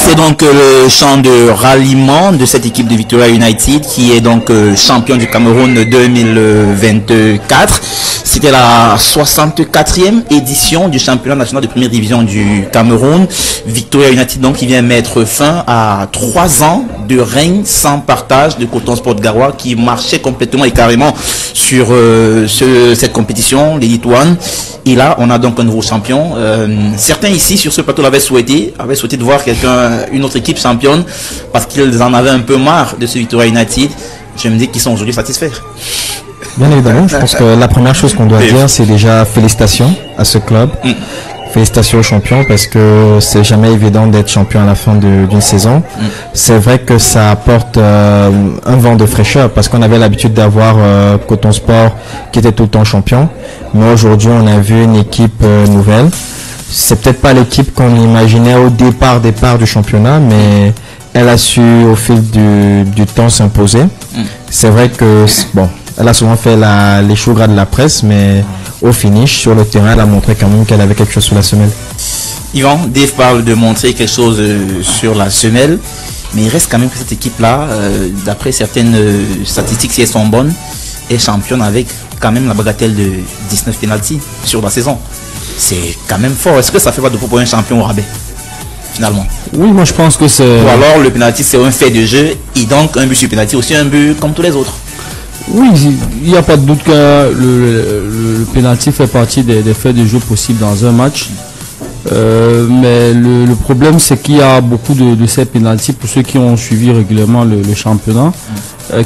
C'est donc le chant de ralliement de cette équipe de Victoria United qui est donc champion du Cameroun 2024. C'était la 64e édition du championnat national de première division du Cameroun. Victoria United donc qui vient mettre fin à 3 ans de règne sans partage de Coton Sport Garoua qui marchait complètement et carrément sur cette compétition, l'Elite One. Et là, on a donc un nouveau champion. Certains ici sur ce plateau avaient souhaité de voir une autre équipe championne parce qu'ils en avaient un peu marre de ce Victoria United. Je me dis qu'ils sont aujourd'hui satisfaits. Bien évidemment, je pense que la première chose qu'on doit dire, c'est déjà félicitations à ce club. Félicitations aux champions parce que c'est jamais évident d'être champion à la fin d'une saison. C'est vrai que ça apporte un vent de fraîcheur parce qu'on avait l'habitude d'avoir Coton Sport qui était tout le temps champion. Mais aujourd'hui, on a vu une équipe nouvelle. C'est peut-être pas l'équipe qu'on imaginait au départ du championnat, mais elle a su au fil du temps s'imposer. C'est vrai que bon, elle a souvent fait les choux gras de la presse, mais au finish, sur le terrain, elle a montré quand même qu'elle avait quelque chose sur la semelle. Yvan, Dave parle de montrer quelque chose sur la semelle, mais il reste quand même que cette équipe-là, d'après certaines statistiques, si elles sont bonnes, est championne avec quand même la bagatelle de 19 pénaltys sur la saison. C'est quand même fort. Est-ce que ça fait pas de pour un champion au rabais, finalement? Oui, moi je pense que c'est... Ou alors le pénalty c'est un fait de jeu, et donc un but sur pénalty aussi un but comme tous les autres. Oui, il n'y a pas de doute que le pénalty fait partie des faits de jeu possibles dans un match. Mais le problème, c'est qu'il y a beaucoup de ces pénaltys, pour ceux qui ont suivi régulièrement le championnat,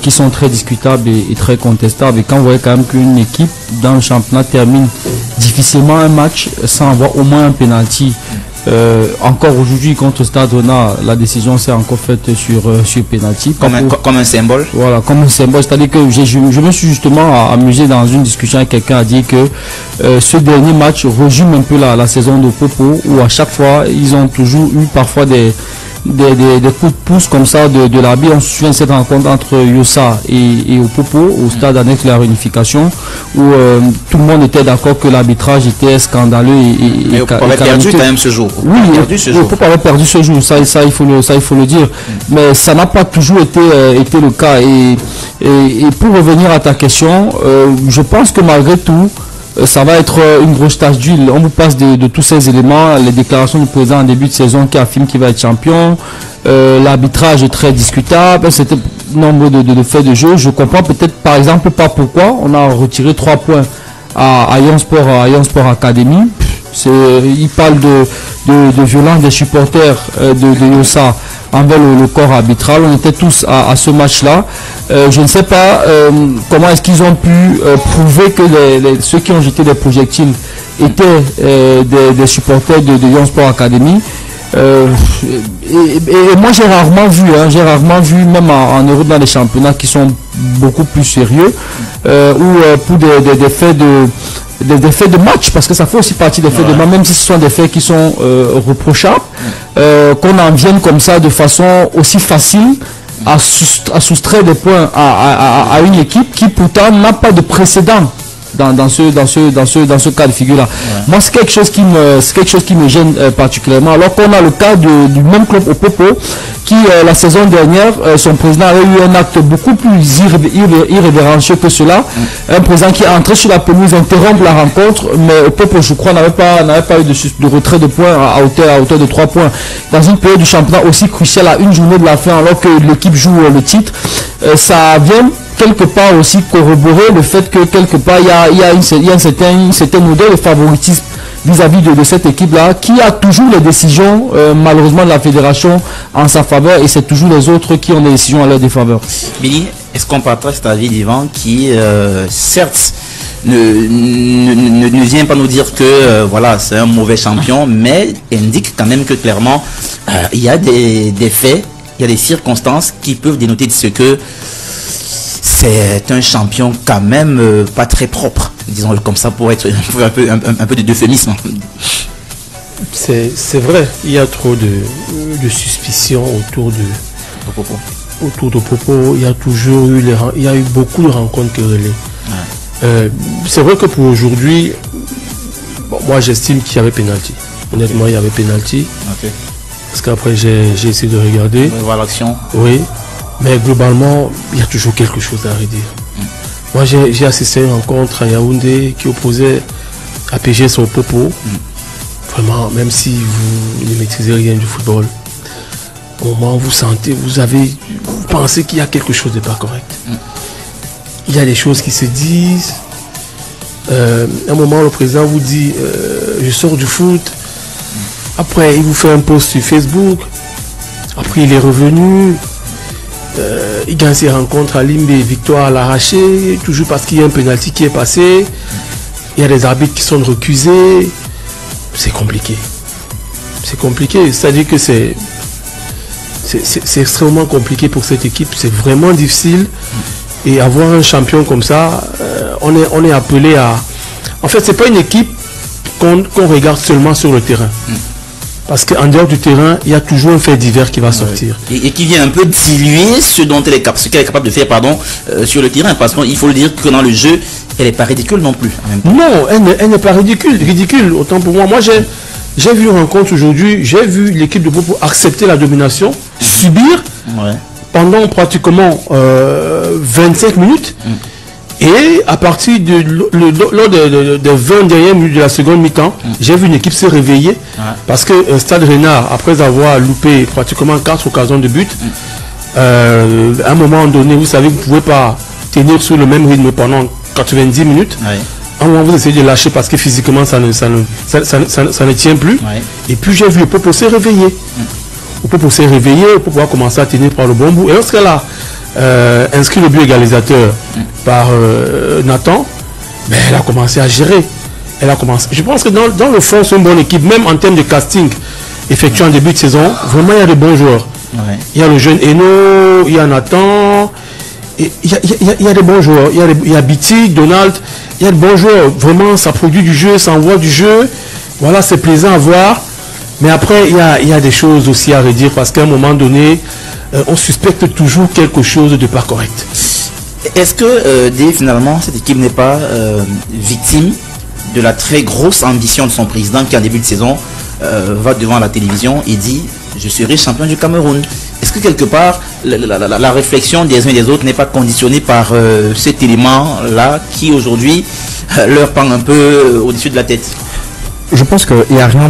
qui sont très discutables et très contestables. Et quand vous voyez quand même qu'une équipe dans le championnat termine difficilement un match sans avoir au moins un pénalty, encore aujourd'hui contre Stade Rennais, la décision s'est encore faite sur pénalty. Comme un symbole. Voilà, comme un symbole. C'est-à-dire que je me suis justement amusé dans une discussion avec quelqu'un à dire que ce dernier match résume un peu la saison de Popo, où à chaque fois ils ont toujours eu parfois des coups de pouce comme ça de l'arbitre. On se souvient de cette rencontre entre Yossa et Opopo au stade annexe de la réunification, où tout le monde était d'accord que l'arbitrage était scandaleux mais Opopo avait perdu quand même ce jour. Oui, Opopo avait perdu ce jour, ça il faut le dire. Mais ça n'a pas toujours été le cas. Et pour revenir à ta question, je pense que malgré tout, ça va être une grosse tache d'huile. On vous passe de tous ces éléments, les déclarations du président en début de saison qui affirme qu'il va être champion, l'arbitrage est très discutable, c'était nombre de faits de jeu. Je comprends peut-être par exemple pas pourquoi on a retiré 3 points à Ion Sport Academy. Il parle de violence des supporters de Yossa envers le corps arbitral. On était tous à ce match-là. Je ne sais pas comment est-ce qu'ils ont pu prouver que ceux qui ont jeté des projectiles étaient des supporters de Ion Sport Academy. Et moi j'ai rarement vu même en Europe dans les championnats qui sont beaucoup plus sérieux, ou pour des faits de match, parce que ça fait aussi partie des faits de match, même si ce sont des faits qui sont reprochables, qu'on en vienne comme ça de façon aussi facile à soustraire des points à une équipe qui pourtant n'a pas de précédent dans ce cas de figure là. Moi c'est quelque chose qui me gêne particulièrement, alors qu'on a le cas du même club au Popo qui la saison dernière, son président avait eu un acte beaucoup plus irrévérencieux que cela. Un président qui est entré sur la pelouse, interrompre la rencontre, mais au Popo je crois n'avait pas eu de retrait de points à hauteur de 3 points dans une période du championnat aussi cruciale à une journée de la fin, alors que l'équipe joue le titre. Ça vient quelque part aussi corroborer le fait que quelque part il y a un certain modèle de favoritisme vis-à-vis de cette équipe-là, qui a toujours les décisions malheureusement de la fédération en sa faveur, et c'est toujours les autres qui ont des décisions à leur défaveur. Billy, est-ce qu'on partage cet avis d'Yvan qui certes ne vient pas nous dire que voilà, c'est un mauvais champion, mais indique quand même que clairement il y a des faits, il y a des circonstances qui peuvent dénoter de ce que c'est un champion quand même pas très propre, disons-le comme ça, pour être un peu de euphémisme. C'est vrai, il y a trop de suspicions autour de Popo. Autour de Popo, il y a toujours eu il y a eu beaucoup de rencontres querellées. Ouais. C'est vrai que pour aujourd'hui, bon, moi j'estime qu'il y avait pénalty. Honnêtement, il y avait pénalty. Okay. Parce qu'après j'ai essayé de regarder. On va voir l'action. Oui. Mais globalement, il y a toujours quelque chose à redire. Moi, j'ai assisté à une rencontre à Yaoundé qui opposait APG sur Popo. Vraiment, même si vous ne maîtrisez rien du football, au moment où vous sentez, vous pensez qu'il y a quelque chose de pas correct. Il y a des choses qui se disent. À un moment, le président vous dit je sors du foot. Après, il vous fait un post sur Facebook. Après, il est revenu. Il gagne ses rencontres à Limbe, victoire à l'arraché, toujours parce qu'il y a un penalty qui est passé. Il y a des arbitres qui sont recusés. C'est compliqué. C'est compliqué. C'est-à-dire que c'est extrêmement compliqué pour cette équipe. C'est vraiment difficile. Et avoir un champion comme ça, on est appelé à... En fait, c'est pas une équipe qu'on regarde seulement sur le terrain. Parce qu'en dehors du terrain, il y a toujours un fait divers qui va sortir. Et qui vient un peu diluer ce qu'elle est capable de faire sur le terrain. Parce qu'il faut le dire que dans le jeu, elle n'est pas ridicule non plus. Non, elle n'est pas ridicule. Autant pour moi. Moi, j'ai vu une rencontre aujourd'hui. J'ai vu l'équipe de Popo accepter la domination, subir pendant pratiquement 25 minutes. Et à partir lors des 20 dernières minutes de la seconde mi-temps, j'ai vu une équipe se réveiller parce que Stade Renard, après avoir loupé pratiquement 4 occasions de but, à un moment donné, vous savez, vous ne pouvez pas tenir sur le même rythme pendant 90 minutes. À un moment, vous essayez de lâcher parce que physiquement, ça ne tient plus. Et puis, j'ai vu le Popo se réveiller. Le Popo s'est réveillé pour pouvoir commencer à tenir par le bon bout. Et lorsqu'elle a inscrit le but égalisateur par Nathan, mais elle a commencé à gérer. Je pense que dans le fond, c'est une bonne équipe, même en termes de casting effectué en début de saison. Vraiment, il y a de bons joueurs. Il y a le jeune Eno, il y a Nathan, il y a des bons joueurs. Il y a Biti, Donald, il y a de bons joueurs. Vraiment, ça produit du jeu, ça envoie du jeu. Voilà, c'est plaisant à voir. Mais après, il y a des choses aussi à redire parce qu'à un moment donné, on suspecte toujours quelque chose de pas correct. Est-ce que finalement cette équipe n'est pas victime de la très grosse ambition de son président qui en début de saison va devant la télévision et dit je serai champion du Cameroun? Est-ce que quelque part la réflexion des uns et des autres n'est pas conditionnée par cet élément-là qui aujourd'hui leur pend un peu au-dessus de la tête? Je pense qu'il n'y a rien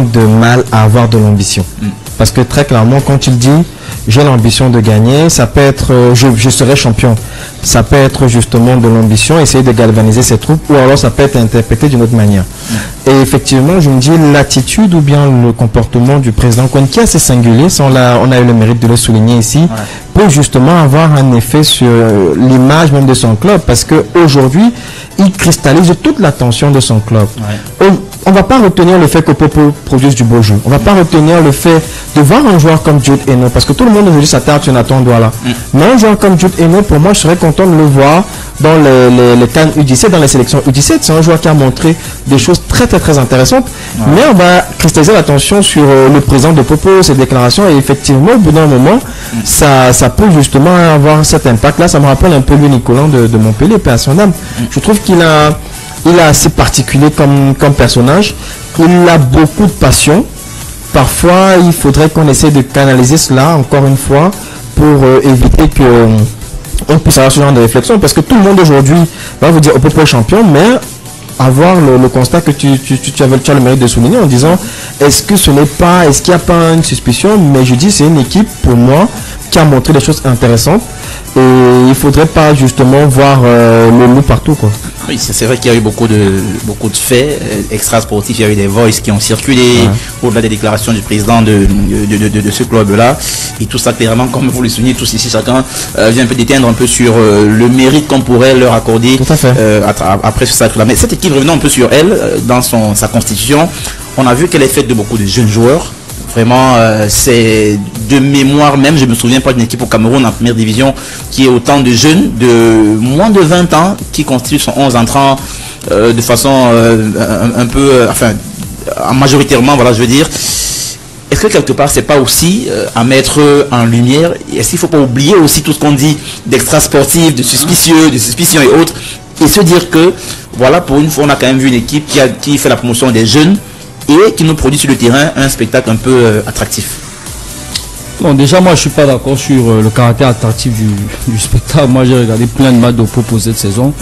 de mal à avoir de l'ambition. Parce que très clairement, quand il dit j'ai l'ambition de gagner, ça peut être je serai champion. Ça peut être justement de l'ambition, essayer de galvaniser ses troupes, ou alors ça peut être interprété d'une autre manière. Et effectivement, je me dis l'attitude ou bien le comportement du président Kone, qui est assez singulier, on a eu le mérite de le souligner ici, peut justement avoir un effet sur l'image même de son club, parce qu'aujourd'hui, il cristallise toute l'attention de son club. On ne va pas retenir le fait que Popo produise du beau jeu. On ne va pas retenir le fait de voir un joueur comme Jude Eno, parce que tout le monde aujourd'hui s'attarde sur Nathan Douala. Mais un joueur comme Jude Eno, pour moi, je serais content de le voir dans les CAN U17, dans les sélections U17. C'est un joueur qui a montré des choses très très très intéressantes. Mais on va cristalliser l'attention sur le président de Popo, ses déclarations, et effectivement, au bout d'un moment, ça peut justement avoir cet impact-là. Ça me rappelle un peu Louis Nicolan de Montpellier, paix à son âme. Je trouve qu'il est assez particulier comme personnage. Il a beaucoup de passion. Parfois, il faudrait qu'on essaie de canaliser cela, encore une fois, pour éviter qu'on puisse avoir ce genre de réflexion. Parce que tout le monde aujourd'hui va vous dire au Popo champion, mais avoir le constat que tu as le mérite de souligner en disant est-ce qu'il n'y a pas une suspicion? Mais je dis c'est une équipe pour moi qui a montré des choses intéressantes et il ne faudrait pas justement voir le loup partout, quoi. Oui, c'est vrai qu'il y a eu beaucoup de faits extra-sportifs. Il y a eu des voices qui ont circulé au-delà des déclarations du président de ce club-là. Et tout ça, clairement, comme vous le soulignez tous ici, chacun vient un peu déteindre un peu sur le mérite qu'on pourrait leur accorder après ce sacre-là. Mais cette équipe, revenons un peu sur elle, dans sa constitution, on a vu qu'elle est faite de beaucoup de jeunes joueurs. Vraiment, c'est de mémoire même, je me souviens pas d'une équipe au Cameroun en première division qui est autant de jeunes de moins de 20 ans qui constituent son 11 entrants de façon un peu, majoritairement, voilà, je veux dire. Est-ce que quelque part, c'est pas aussi à mettre en lumière, est-ce qu'il faut pas oublier aussi tout ce qu'on dit d'extra sportif, de suspicieux, de suspicion et autres, et se dire que, voilà, pour une fois, on a quand même vu une équipe qui fait la promotion des jeunes et qui nous produit sur le terrain un spectacle un peu attractif. Bon, déjà, moi, je suis pas d'accord sur le caractère attractif du spectacle. Moi, j'ai regardé plein de matchs de Popo cette saison.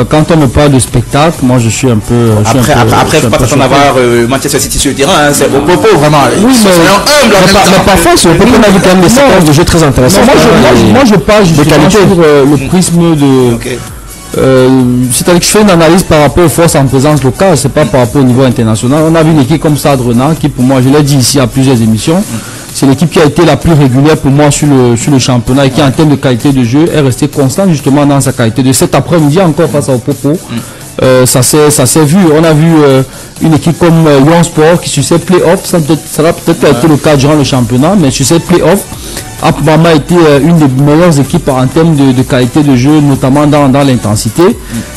Quand on me parle de spectacle, moi, je suis un peu... Après, il ne faut pas t'attendre à voir Manchester City sur le terrain. C'est au Popo, vraiment. Oui, mais parfois, sur le Popo, on a vu quand même des séquences de jeu très intéressantes. Moi, je parle justement sur le prisme de... c'est-à-dire que je fais une analyse par rapport aux forces en présence locale, c'est pas par rapport au niveau international. On a vu une équipe comme Sadrena qui, pour moi, je l'ai dit ici à plusieurs émissions, c'est l'équipe qui a été la plus régulière pour moi sur le championnat et qui, en termes de qualité de jeu, est restée constante justement dans sa qualité de cet après-midi encore face au Popo. Ça s'est vu. On a vu une équipe comme Lyon Sport qui sur ses playoffs, ça va peut-être été le cas durant le championnat, mais sur ses playoffs a probablement été une des meilleures équipes en termes de qualité de jeu, notamment dans l'intensité.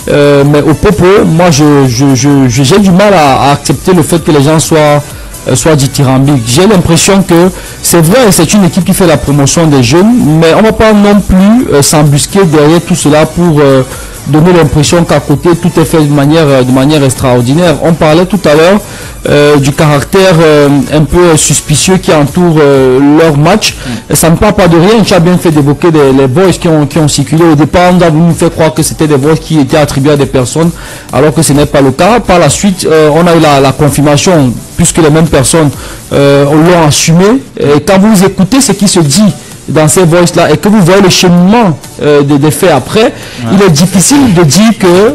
Mais au Popo, moi j'ai du mal à accepter le fait que les gens soient dithyrambiques. J'ai l'impression que c'est vrai, c'est une équipe qui fait la promotion des jeunes, mais on ne va pas non plus s'embusquer derrière tout cela pour donner l'impression qu'à côté tout est fait de manière extraordinaire. On parlait tout à l'heure du caractère un peu suspicieux qui entoure leur match. Ça ne parle pas de rien. Tu as bien fait d'évoquer les voices qui ont circulé. Au départ, on a voulu nous faire croire que c'était des voices qui étaient attribuées à des personnes, alors que ce n'est pas le cas. Par la suite, on a eu la confirmation, puisque les mêmes personnes l'ont assumé. Et quand vous écoutez ce qui se dit dans ces voices-là et que vous voyez le cheminement des faits après, il est difficile de dire que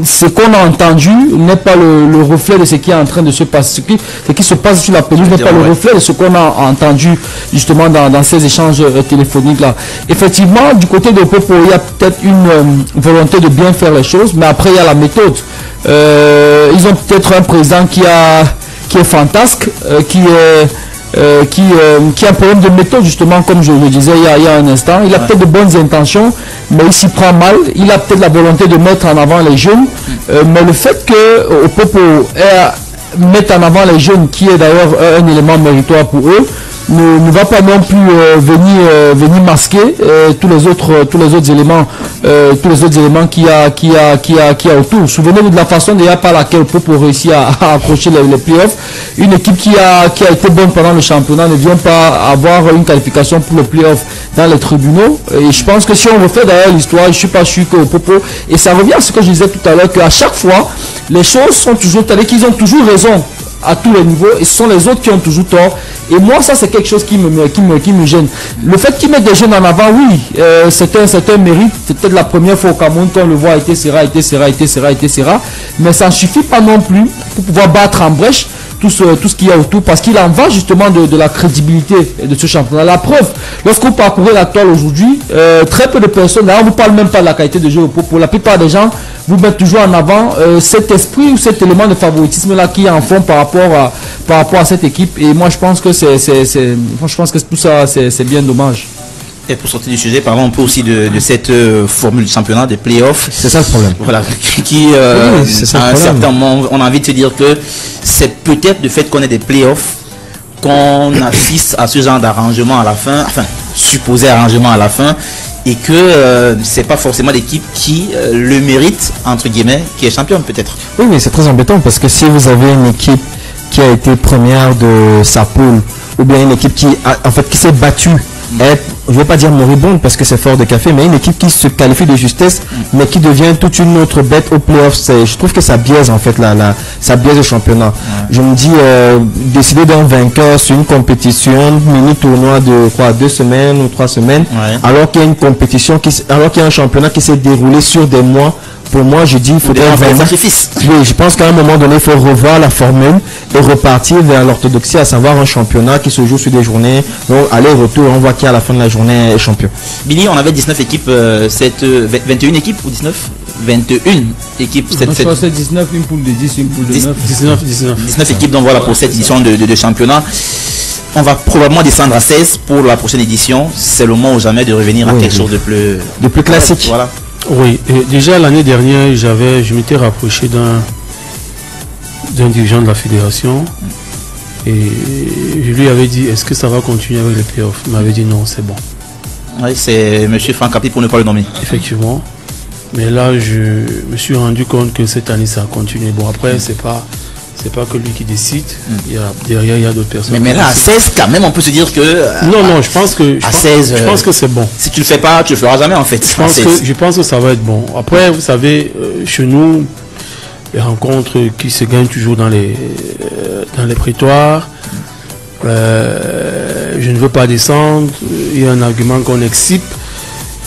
ce qu'on a entendu n'est pas le reflet de ce qui est en train de se passer. Ce qui se passe sur la pelouse n'est pas le reflet de ce qu'on a entendu justement dans ces échanges téléphoniques-là. Effectivement, du côté de Popo, il y a peut-être une volonté de bien faire les choses, mais après, il y a la méthode. Ils ont peut-être un président qui est fantasque, qui a un problème de méthode, justement, comme je le disais il y a un instant. Il a peut-être de bonnes intentions, mais il s'y prend mal. Il a peut-être la volonté de mettre en avant les jeunes, mais le fait que au Popo mette en avant les jeunes, qui est d'ailleurs un élément méritoire pour eux, ne va pas non plus venir masquer tous les autres éléments qu'il y a autour. Souvenez-vous de la façon déjà par laquelle Popo réussit à accrocher les playoffs. Une équipe qui a été bonne pendant le championnat ne vient pas avoir une qualification pour le playoff dans les tribunaux. Et je pense que si on refait d'ailleurs l'histoire, je ne suis pas sûr que Popo, et ça revient à ce que je disais tout à l'heure, qu'à chaque fois les choses sont toujours telles qu'ils ont toujours raison à tous les niveaux, et ce sont les autres qui ont toujours tort. Et moi, ça, c'est quelque chose qui me gêne. Le fait qu'ils mettent des jeunes en avant, oui, c'est un mérite. C'est peut-être la première fois au Cameroun qu'on le voit, etc. Mais ça ne suffit pas non plus pour pouvoir battre en brèche tout ce qu'il y a autour, parce qu'il en va justement de la crédibilité de ce championnat. La preuve, lorsque vous parcourez la toile aujourd'hui, très peu de personnes, là on ne vous parle même pas de la qualité de jeu. Pour la plupart des gens, vous mettez toujours en avant cet esprit ou cet élément de favoritisme là qui est en fond par rapport à cette équipe. Et moi je pense que tout ça c'est bien dommage. Et pour sortir du sujet, parlons un peu aussi de cette formule de championnat, des playoffs. C'est ça le problème. Voilà, qui à un certain moment, on a envie de se dire que c'est peut-être le fait qu'on ait des playoffs qu'on assiste à ce genre d'arrangement à la fin, enfin, supposé arrangement à la fin, et que c'est pas forcément l'équipe qui le mérite, entre guillemets, qui est championne peut-être. Oui, mais c'est très embêtant parce que si vous avez une équipe qui a été première de sa poule, ou bien une équipe qui s'est battue, je ne veux pas dire moribonde parce que c'est fort de café, mais une équipe qui se qualifie de justesse, mais qui devient toute une autre bête au playoff, je trouve que ça biaise en fait ça biaise le championnat. Je me dis, décider d'un vainqueur sur une compétition, mini tournoi de 2 semaines ou 3 semaines, alors qu'il y a une compétition, alors qu'il y a un championnat qui s'est déroulé sur des mois, pour moi, je dis, il faudrait vraiment... sacrifice. Oui, je pense qu'à un moment donné, il faut revoir la formule et repartir vers l'orthodoxie, à savoir un championnat qui se joue sur des journées. Donc, aller-retour, on voit qui à la fin de la journée est champion. Billy, on avait 19 équipes, 21 équipes ou 19 21 équipes. Je crois que c'est 19, une poule de 10, une poule de 9. 19 équipes, donc voilà pour cette édition de championnat. On va probablement descendre à 16 pour la prochaine édition. C'est le moment ou jamais de revenir à quelque chose de plus classique. Voilà. Oui, et déjà l'année dernière, je m'étais rapproché d'un dirigeant de la fédération et je lui avais dit, est-ce que ça va continuer avec les playoffs? Il m'avait dit non, c'est bon. Oui, c'est M. Franck Capi pour ne pas le nommer. Effectivement. Mais là, je me suis rendu compte que cette année, ça a continué. Bon, après, c'est pas que lui qui décide. Derrière, il y a d'autres personnes. Mais là, à 16, quand même, on peut se dire que... non, je pense que c'est bon. Si tu le fais pas, tu le feras jamais, en fait. Je pense que ça va être bon. Après, vous savez, chez nous, les rencontres qui se gagnent toujours dans les prétoires. Je ne veux pas descendre. Il y a un argument qu'on excipe.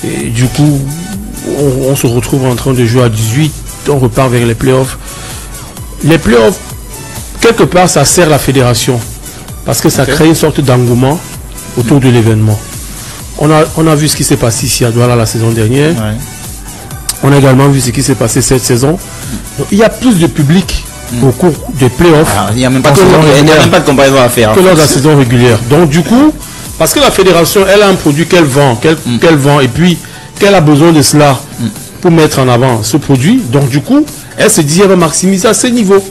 Et du coup, on se retrouve en train de jouer à 18. On repart vers les playoffs. Les playoffs, quelque part, ça sert la fédération. Parce que ça crée une sorte d'engouement autour de l'événement. On a vu ce qui s'est passé ici à Douala la saison dernière. Ouais. On a également vu ce qui s'est passé cette saison. Donc, il y a plus de public au cours des playoffs. Il n'y a même pas de comparaison à faire. Que lors de la saison régulière. Donc du coup, parce que la fédération, elle a un produit qu'elle vend, et puis qu'elle a besoin de cela pour mettre en avant ce produit. Donc du coup, elle se dit, elle va maximiser à ce niveau.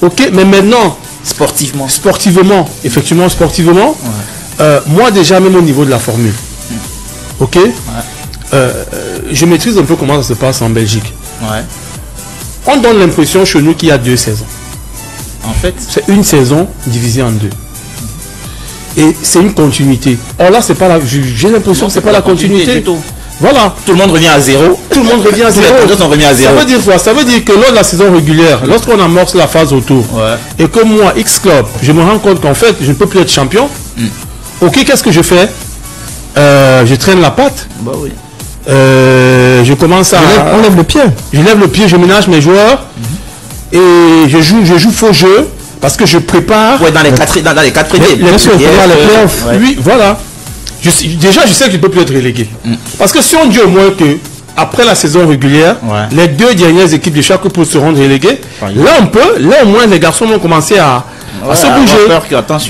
Ok, mais maintenant, sportivement, effectivement, sportivement, moi déjà, même au niveau de la formule, ok, je maîtrise un peu comment ça se passe en Belgique. On donne l'impression chez nous qu'il y a 2 saisons. En fait, c'est une saison divisée en 2. Et c'est une continuité. Or là, c'est pas la. J'ai l'impression que c'est pas la continuité. Voilà. Tout le monde revient à zéro. Tout le monde revient à zéro. Sont revenus à zéro. Ça veut dire quoi? Ça veut dire que lors de la saison régulière, lorsqu'on amorce la phase autour, et que moi, X-Club, je me rends compte qu'en fait, je ne peux plus être champion. Ok, qu'est-ce que je fais? Je traîne la patte. Bah oui. Je commence à... On lève le pied. Je lève le pied, je ménage mes joueurs. Et je joue faux jeu. Parce que je prépare... Ouais, dans les 4 premiers. Bien sûr, les playoffs. Oui, voilà. Déjà, je sais que je ne peux plus être relégué. Parce que si on dit au moins que après la saison régulière, les 2 dernières équipes de chaque poule seront reléguées, là on peut, là au moins les garçons vont commencer à se bouger.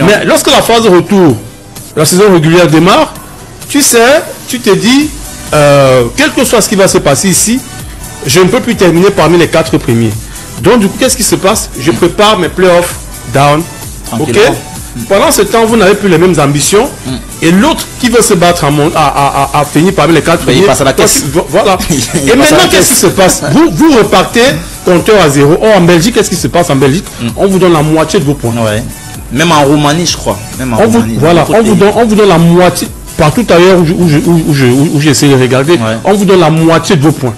Mais lorsque la phase de retour, la saison régulière démarre, tu sais, tu te dis, quel que soit ce qui va se passer ici, je ne peux plus terminer parmi les 4 premiers. Donc du coup, qu'est-ce qui se passe? Je prépare mes playoffs down. Ok. Pendant ce temps, vous n'avez plus les mêmes ambitions. Et l'autre qui veut se battre à finir parmi les 4 premiers, il passe à la caisse. Voilà. Et maintenant, qu'est-ce qui se passe? Vous repartez compteur à 0. Or, en Belgique, qu'est-ce qui se passe en Belgique? On vous donne la moitié de vos points. Même en Roumanie, je crois. On vous donne la moitié. Partout ailleurs où j'essaie de regarder, on vous donne la moitié de vos points.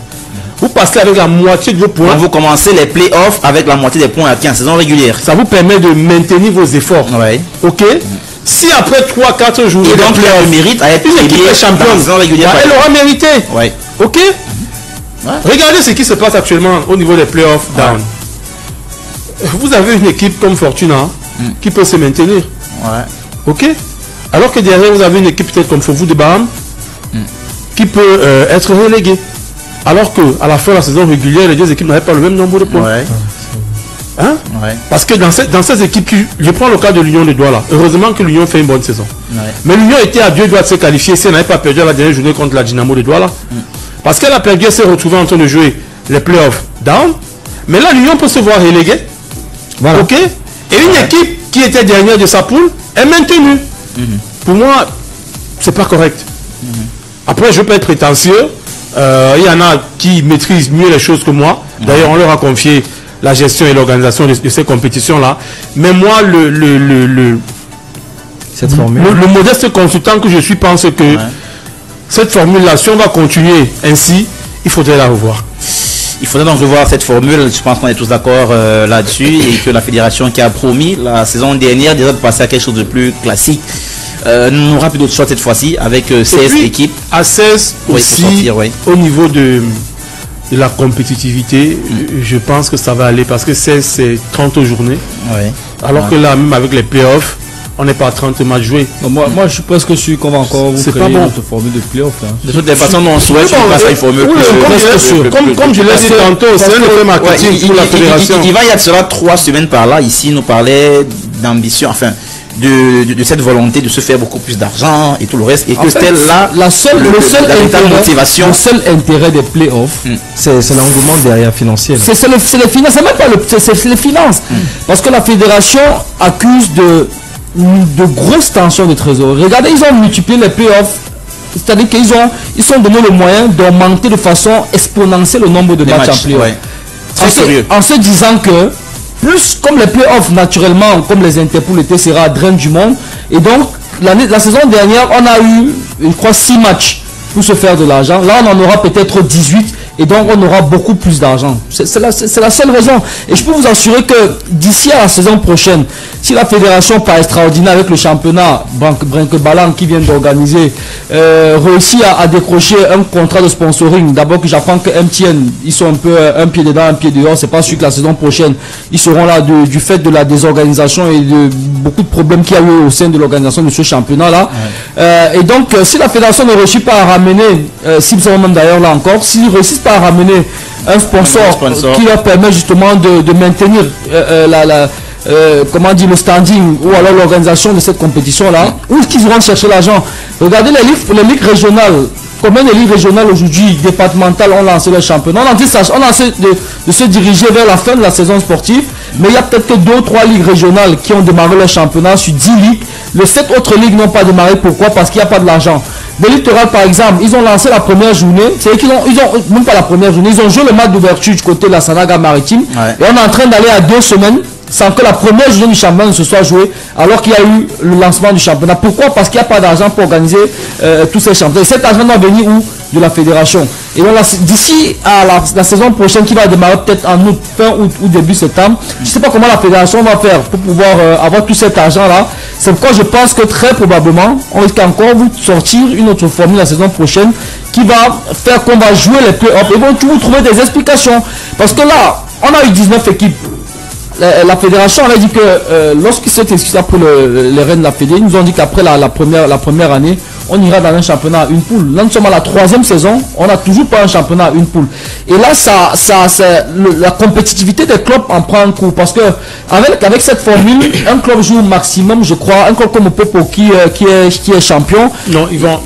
Vous passez avec la moitié de vos points. Quand vous commencez les playoffs avec la moitié des points acquis en saison régulière. Ça vous permet de maintenir vos efforts. Ok. Si après 3-4 jours, et donc le mérite à être une équipe championne, elle aura mérité. Ok. Regardez ce qui se passe actuellement au niveau des playoffs down. Vous avez une équipe comme Fortuna qui peut se maintenir. Ok. Alors que derrière, vous avez une équipe peut-être comme Fovu de Baham qui peut être reléguée. Alors qu'à la fin de la saison régulière, les 2 équipes n'avaient pas le même nombre de points. Parce que dans ces équipes, je prends le cas de l'Union de Douala. Heureusement que l'Union fait une bonne saison. Mais l'Union était à 2 doigts de se qualifier si elle n'avait pas perdu à la dernière journée contre la Dynamo de Douala. Parce qu'elle a perdu, elle s'est retrouvée en train de jouer les playoffs down. Mais là, l'Union peut se voir reléguée. Ok. Et une équipe qui était dernière de sa poule est maintenue. Pour moi, c'est pas correct. Après, je peux être prétentieux. Il y en a qui maîtrisent mieux les choses que moi. D'ailleurs, on leur a confié la gestion et l'organisation de ces compétitions-là. Mais moi, le modeste consultant que je suis pense que cette formule-là, si on va continuer ainsi, il faudrait la revoir. Il faudrait donc revoir cette formule. Je pense qu'on est tous d'accord là-dessus et que la fédération qui a promis la saison dernière déjà de passer à quelque chose de plus classique n'aura plus d'autre choix cette fois-ci avec 16 équipes. À 16 aussi, au niveau de de la compétitivité, je pense que ça va aller parce que c'est 30 journées. Ouais. Alors que là, même avec les playoffs, on n'est pas à 30 matchs joués. Moi, je suis presque sûr qu'on va encore vous créer notre formule de playoff. De toutes les façons, on souhaite qu'il fasse une formule comme je l'ai dit tantôt, c'est un effet marketing pour la fédération. Il va y avoir cela 3 semaines par là. Ici, nous parlait d'ambition, enfin, de cette volonté de se faire beaucoup plus d'argent et tout le reste. Et que c'était là le seul motivation. Le seul intérêt des playoffs, c'est l'engouement derrière financier. C'est les finances, c'est même pas c'est les finances. Parce que la fédération accuse de grosses tensions de trésorerie. Regardez, ils ont multiplié les playoffs. C'est-à-dire qu'ils sont donné le moyen d'augmenter de façon exponentielle le nombre de matchs en playoffs. Ouais. En se disant que plus comme les playoffs naturellement, comme les Interpools étaient, sera draine du monde. Et donc la saison dernière, on a eu, je crois, 6 matchs pour se faire de l'argent. Là, on en aura peut-être 18. Et donc on aura beaucoup plus d'argent. C'est la seule raison. Et je peux vous assurer que d'ici à la saison prochaine, si la fédération par extraordinaire avec le championnat Brinque-Ballant qui vient d'organiser réussit à décrocher un contrat de sponsoring, d'abord que j'apprends que MTN, ils sont un peu un pied dedans, un pied dehors, c'est pas sûr que la saison prochaine ils seront là du fait de la désorganisation et de beaucoup de problèmes qu'il y a eu au sein de l'organisation de ce championnat là. Et donc si la fédération ne réussit pas à ramener, s'ils sont même d'ailleurs là encore, s'ils réussissent pas à ramener un sponsor qui leur permet justement de maintenir comment dire, le standing ou alors l'organisation de cette compétition là, où est-ce qu'ils iront chercher l'argent? Regardez les ligues régionales. Combien de ligues régionales aujourd'hui, départementales, ont lancé le championnat? On a essayé de se diriger vers la fin de la saison sportive, mais il y a peut-être que 2 ou 3 ligues régionales qui ont démarré le championnat sur 10 ligues. Les 7 autres ligues n'ont pas démarré. Pourquoi? Parce qu'il n'y a pas de l'argent. Le littoral, par exemple, ils ont lancé la première journée. C'est qu'ils ont même pas la première journée, ils ont joué le match d'ouverture du côté de la Sanaga Maritime. Et on est en train d'aller à 2 semaines sans que la première journée du championnat ne se soit jouée, alors qu'il y a eu le lancement du championnat. Pourquoi? Parce qu'il n'y a pas d'argent pour organiser tous ces championnats. Et cet argent doit venir où? De la fédération. Et donc d'ici à la saison prochaine qui va démarrer peut-être en août, fin août ou début septembre, je ne sais pas comment la fédération va faire pour pouvoir avoir tout cet argent là. C'est pourquoi je pense que très probablement on risque encore vous sortir une autre formule la saison prochaine qui va faire qu'on va jouer les playoffs et vont toujours trouver des explications. Parce que là, on a eu 19 équipes. La fédération elle a dit que lorsqu'ils s'est excusé pour les reines de la fédé, ils nous ont dit qu'après la première année, on ira dans un championnat à une poule. Là, nous sommes à la 3e saison, on n'a toujours pas un championnat à une poule. Et là, la compétitivité des clubs en prend un coup. Parce que avec cette formule, un club joue au maximum, je crois. Un club comme Popo qui est champion. Non, ils vont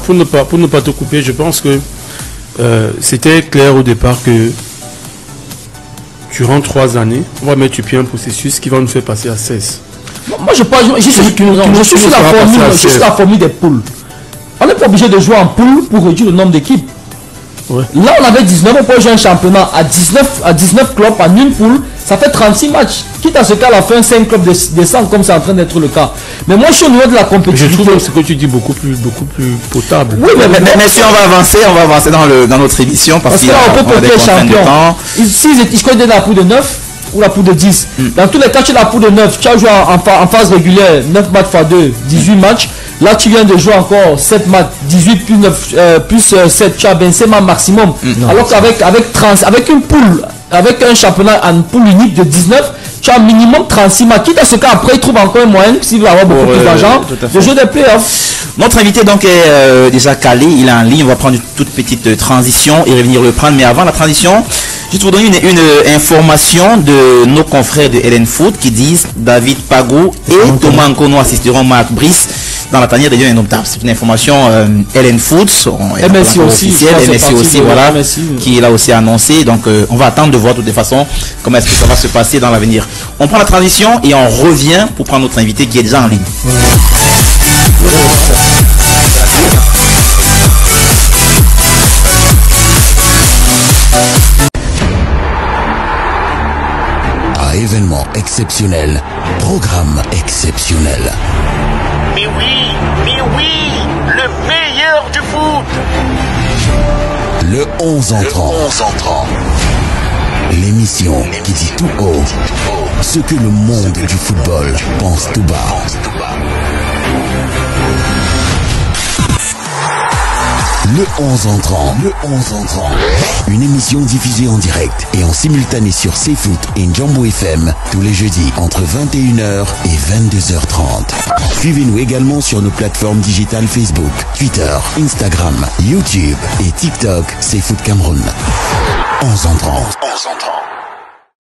pour ne pas te couper, je pense que c'était clair au départ que durant 3 années, on va mettre sur pied un processus qui va nous faire passer à 16. Moi, je suis sur la formule des poules. On n'est pas obligé de jouer en poule pour réduire le nombre d'équipes. Ouais. Là, on avait 19, on peut jouer un championnat à 19 clubs en une poule. Ça fait 36 matchs. Quitte à ce qu'à la fin, 5 clubs descendent comme c'est en train d'être le cas. Mais moi, je suis au niveau de la compétition. Je trouve ce que tu dis beaucoup plus potable. Oui, mais si on va avancer dans notre émission. Parce que là, on peut porter champion. Ils se connaissent dans la poule de 9 ou la poule de 10. Dans tous les cas, tu es la poule de 9. Tu as joué en phase régulière, 9 matchs x 2, 18 matchs. Là, tu viens de jouer encore 7 matchs, 18 plus 9, plus 7, tu as 25 matchs maximum. Alors qu'avec une poule, avec un championnat en poule unique de 19, tu as un minimum 36 matchs. Quitte à ce qu'après, il trouve encore un moyen, s'il veut avoir beaucoup plus d'argent, de jouer des playoffs. Notre invité donc est déjà calé, il est en ligne. On va prendre une toute petite transition et revenir le prendre. Mais avant la transition, juste pour donner une information de nos confrères de LN Foot qui disent David Pagou et Thomas Nkono assisteront Marc Brice dans la tanière des Lions Indomptables. C'est une information LN Foot, MSI aussi, MSI aussi, voilà, qui est là aussi annoncé. Donc on va attendre de voir de toute façon comment est-ce que ça va se passer dans l'avenir. On prend la transition et on revient pour prendre notre invité qui est déjà en ligne. Événement exceptionnel, programme exceptionnel. Mais oui, le meilleur du foot. Le 11 entrant. L'émission qui dit tout haut ce que le monde du football pense tout bas. Le 11 entrant. Le 11 entrant. Une émission diffusée en direct et en simultané sur CFoot et Njambo FM tous les jeudis entre 21h et 22h30. Suivez-nous également sur nos plateformes digitales Facebook, Twitter, Instagram, YouTube et TikTok CFoot Cameroun. 11 entrants. 11 entrants.